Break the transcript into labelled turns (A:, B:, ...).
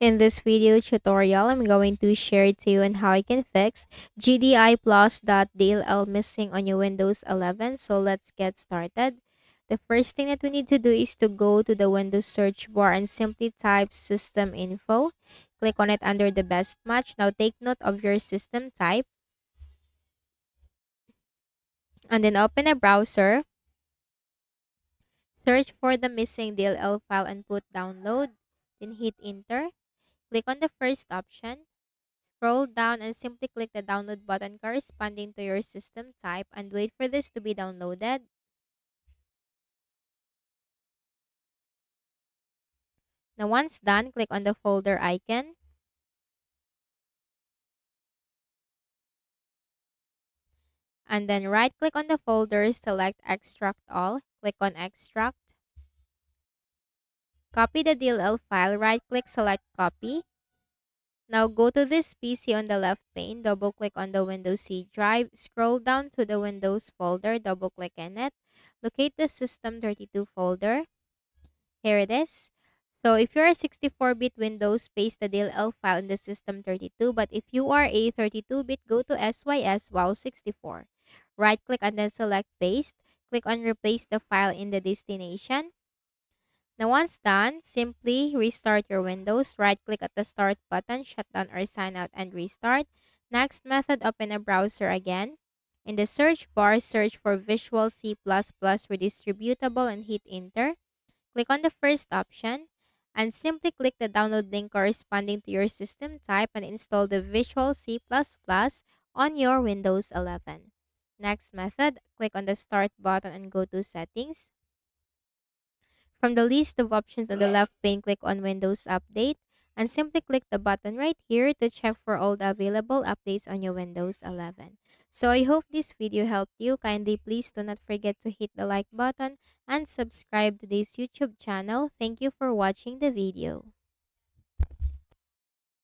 A: In this video tutorial, I'm going to share to you on how I can fix Gdiplus.dll missing on your Windows 11. So let's get started. The first thing that we need to do is to go to the Windows search bar and simply type system info. Click on it under the best match. Now take note of your system type and then open a browser. Search for the missing DLL file and put download. Then hit enter. Click on the first option. Scroll down and simply click the download button corresponding to your system type and wait for this to be downloaded. Now once done, click on the folder icon. And then right click on the folder, select extract all, click on extract. Copy the DLL file, right click, select copy. Now go to this PC on the left pane, double click on the Windows C drive, scroll down to the Windows folder, double click in it. Locate the System32 folder. Here it is. So if you're a 64-bit Windows, paste the DLL file in the System32. But if you are a 32-bit, go to SYS WOW 64. Right-click and then select Paste. Click on Replace the file in the destination. Now once done, simply restart your Windows. Right-click at the Start button, shut down or sign out and restart. Next method, open a browser again. In the search bar, search for Visual C++ Redistributable and hit Enter. Click on the first option and simply click the download link corresponding to your system type and install the Visual C++ on your Windows 11. Next method, click on the Start button and go to Settings. From the list of options on the left pane, click on Windows Update and simply click the button right here to check for all the available updates on your Windows 11. So I hope this video helped you. Kindly please do not forget to hit the like button and subscribe to this YouTube channel. Thank you for watching the video.